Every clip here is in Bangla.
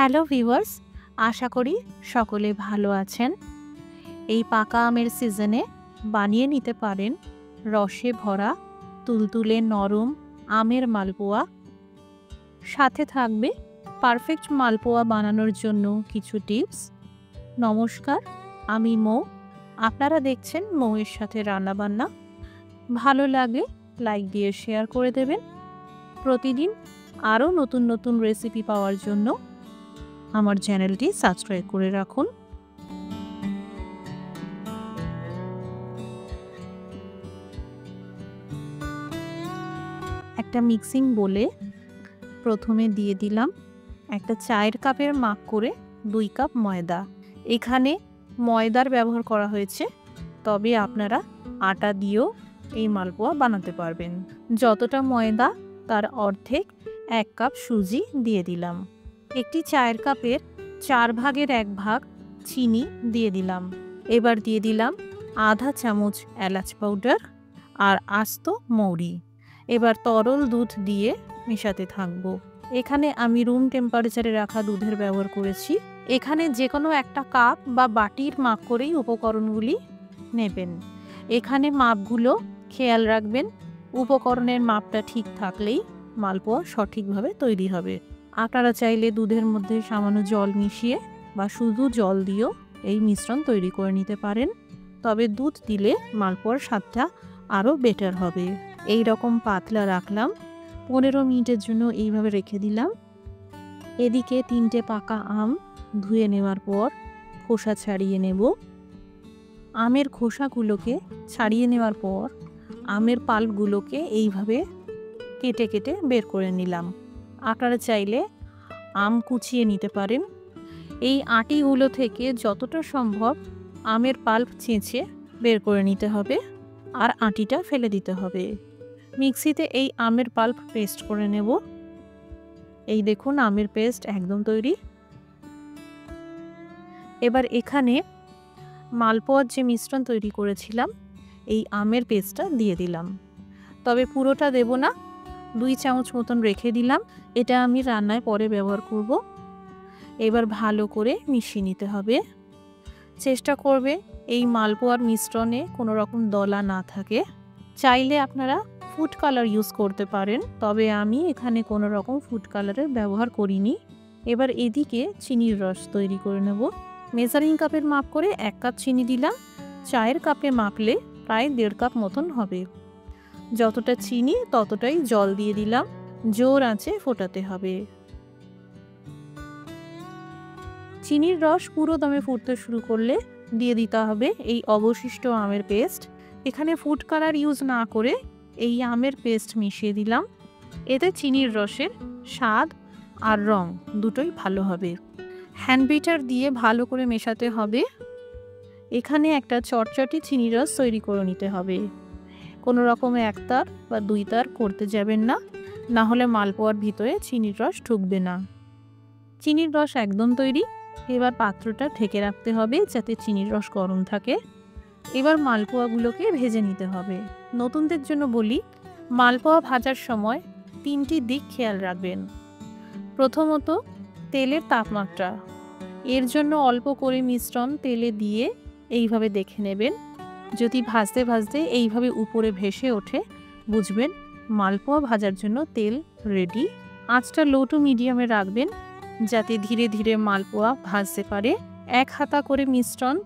হ্যালো ভিউয়ার্স, আশা করি সকলে ভালো আছেন। এই পাকা আমের সিজনে বানিয়ে নিতে পারেন রসে ভরা তুলতুলে নরম আমের মালপোয়া। সাথে থাকবে পারফেক্ট মালপোয়া বানানোর জন্য কিছু টিপস। নমস্কার, আমি মৌ। আপনারা দেখছেন মৌয়ের সাথে রান্নাবান্না। ভালো লাগে লাইক দিয়ে শেয়ার করে দেবেন। প্রতিদিন আরও নতুন নতুন রেসিপি পাওয়ার জন্য আমার চ্যানেলটি সাবস্ক্রাইব করে রাখুন। একটা মিক্সিং বোলে প্রথমে দিয়ে দিলাম একটা চায়ের কাপের মাপ করে 2 কাপ ময়দা। এখানে ময়দার ব্যবহার করা হয়েছে, তবে আপনারা আটা দিয়েও এই মালপোয়া বানাতে পারবেন। যতটা ময়দা তার অর্ধেক 1 কাপ সুজি দিয়ে দিলাম। একটি চায়ের কাপের 4 ভাগের 1 ভাগ চিনি দিয়ে দিলাম। এবার দিয়ে দিলাম আধা চামচ এলাচ পাউডার আর আস্ত মৌরি। এবার তরল দুধ দিয়ে মেশাতে থাকবো। এখানে আমি রুম টেম্পারেচারে রাখা দুধের ব্যবহার করেছি। এখানে যে কোনো একটা কাপ বা বাটির মাপ করেই উপকরণগুলি নেবেন। এখানে মাপগুলো খেয়াল রাখবেন। উপকরণের মাপটা ঠিক থাকলেই মালপোয়া সঠিকভাবে তৈরি হবে। আপনারা চাইলে দুধের মধ্যে সামান্য জল মিশিয়ে বা শুধু জল দিয়েও এই মিশ্রণ তৈরি করে নিতে পারেন, তবে দুধ দিলে মালপোয়ার স্বাদটা আরও বেটার হবে। এই রকম পাতলা রাখলাম। 15 মিনিটের জন্য এইভাবে রেখে দিলাম। এদিকে 3টে পাকা আম ধুয়ে নেওয়ার পর খোসা ছাড়িয়ে নেব। আমের খোসাগুলোকে ছাড়িয়ে নেওয়ার পর আমের পাল্পগুলোকে এইভাবে কেটে কেটে বের করে নিলাম। আপনারা চাইলে আম কুচিয়ে নিতে পারেন। এই আটিগুলো থেকে যতটা সম্ভব আমের পাল্প ছেঁচে বের করে নিতে হবে আর আটিটা ফেলে দিতে হবে। মিক্সিতে এই আমের পাল্প পেস্ট করে নেব। এই দেখুন, আমের পেস্ট একদম তৈরি। এবার এখানে মালপোয়ার যে মিশ্রণ তৈরি করেছিলাম এই আমের পেস্টটা দিয়ে দিলাম, তবে পুরোটা দেব না, 2 চামচ মতন রেখে দিলাম। এটা আমি রান্নায় পরে ব্যবহার করব। এবার ভালো করে মিশিয়ে নিতে হবে। চেষ্টা করবে এই মালপোয়ার মিশ্রণে কোনো রকম দলা না থাকে। চাইলে আপনারা ফুড কালার ইউজ করতে পারেন, তবে আমি এখানে কোনো রকম ফুড কালারের ব্যবহার করিনি। এবার এদিকে চিনির রস তৈরি করে নেব। মেজারিং কাপের মাপ করে 1 কাপ চিনি দিলাম। চায়ের কাপে মাপলে প্রায় 1.5 কাপ মতন হবে। যতটা চিনি ততটাই জল দিয়ে দিলাম। জোর আঁচে ফোটাতে হবে। চিনির রস পুরো দমে ফুটতে শুরু করলে দিয়ে দিতে হবে এই অবশিষ্ট আমের পেস্ট। এখানে ফুড কালার ইউজ না করে এই আমের পেস্ট মিশিয়ে দিলাম। এতে চিনির রসের স্বাদ আর রং দুটোই ভালো হবে। হ্যান্ড বিটার দিয়ে ভালো করে মেশাতে হবে। এখানে একটা চটচটি চিনির রস তৈরি করে নিতে হবে। কোনো রকম 1 তার বা 2 তার করতে যাবেন না, না হলে মালপোয়ার ভিতরে চিনির রস ঢুকবে না। চিনির রস একদম তৈরি। এবার পাত্রটা ঢেকে রাখতে হবে যাতে চিনির রস গরম থাকে। এবার মালপোয়াগুলোকে ভেজে নিতে হবে। নতুনদের জন্য বলি, মালপোয়া ভাজার সময় 3টি দিক খেয়াল রাখবেন। প্রথমত তেলের তাপমাত্রা। এর জন্য অল্প করে মিশ্রণ তেলে দিয়ে এইভাবে দেখে নেবেন। যদি ভাজতে ভাজতে এইভাবে উপরে ভেসে ওঠে, বুঝবেন মালপোয়া ভাজার জন্য তেল রেডি। আঁচটা লো টু মিডিয়ামে রাখবেন যাতে ধীরে ধীরে মালপোয়া ভাজতে পারে। 1 হাতা করে মিশ্রণ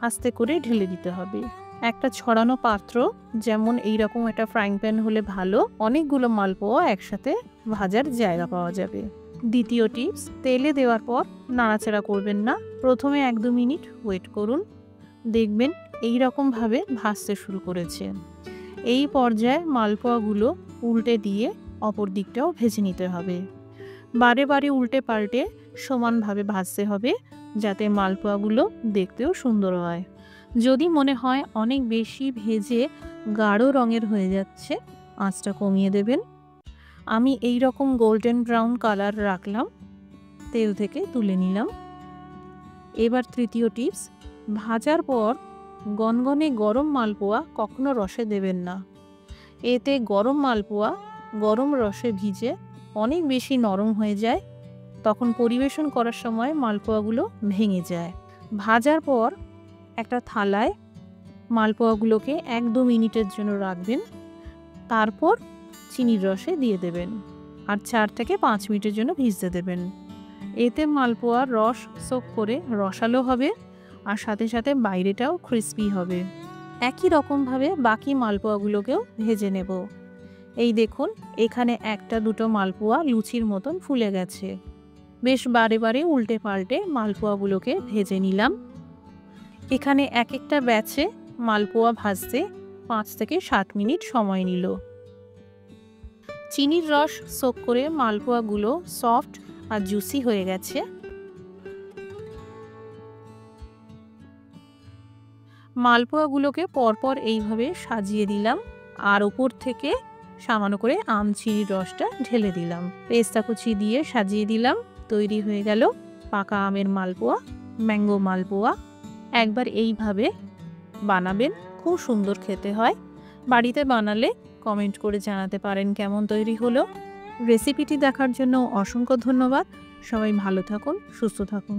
আস্তে করে ঢেলে দিতে হবে। একটা ছড়ানো পাত্র, যেমন এইরকম একটা ফ্রাইং প্যান হলে ভালো, অনেকগুলো মালপোয়া একসাথে ভাজার জায়গা পাওয়া যাবে। দ্বিতীয় টিপস, তেলে দেওয়ার পর নাড়াচাড়া করবেন না। প্রথমে 1-2 মিনিট ওয়েট করুন, দেখবেন এই রকমভাবে ভাজতে শুরু করেছে। এই পর্যায়ে মালপোয়াগুলো উল্টে দিয়ে অপর দিকটাও ভেজে নিতে হবে। বারে বারে উল্টে পাল্টে সমানভাবে ভাজতে হবে যাতে মালপোয়াগুলো দেখতেও সুন্দর হয়। যদি মনে হয় অনেক বেশি ভেজে গাঢ় রঙের হয়ে যাচ্ছে, আঁচটা কমিয়ে দেবেন। আমি এই রকম গোল্ডেন ব্রাউন কালার রাখলাম, তেল থেকে তুলে নিলাম। এবার তৃতীয় টিপস, ভাজার পর গনগনে গরম মালপোয়া কখনো রসে দেবেন না। এতে গরম মালপোয়া গরম রসে ভিজে অনেক বেশি নরম হয়ে যায় তখন পরিবেশন করার সময় মালপোয়াগুলো ভেঙে যায়। ভাজার পর একটা থালায় মালপোয়াগুলোকে 1-2 মিনিটের জন্য রাখবেন, তারপর চিনির রসে দিয়ে দেবেন আর 4 থেকে 5 মিনিটের জন্য ভিজতে দেবেন। এতে মালপোয়ার রস সোক করে রসালো হবে আর সাথে সাথে বাইরেটাও ক্রিস্পি হবে। একই রকমভাবে বাকি মালপোয়াগুলোকেও ভেজে নেব। এই দেখুন, এখানে 1-2 মালপোয়া লুচির মতন ফুলে গেছে। বেশ বারে বারে উল্টে পাল্টে মালপোয়াগুলোকে ভেজে নিলাম। এখানে এক একটা ব্যাচে মালপোয়া ভাজতে 5 থেকে 7 মিনিট সময় নিল। চিনির রস সোক করে মালপোয়াগুলো সফট আর জুসি হয়ে গেছে। মালপোয়াগুলোকে পরপর এইভাবে সাজিয়ে দিলাম আর উপর থেকে সামান্য করে চিনির রসটা ঢেলে দিলাম। পেস্তা কুচি দিয়ে সাজিয়ে দিলাম। তৈরি হয়ে গেল পাকা আমের মালপোয়া, ম্যাঙ্গো মালপোয়া। একবার এইভাবে বানাবেন, খুব সুন্দর খেতে হয়। বাড়িতে বানালে কমেন্ট করে জানাতে পারেন কেমন তৈরি হলো। রেসিপিটি দেখার জন্য অসংখ্য ধন্যবাদ। সবাই ভালো থাকুন, সুস্থ থাকুন।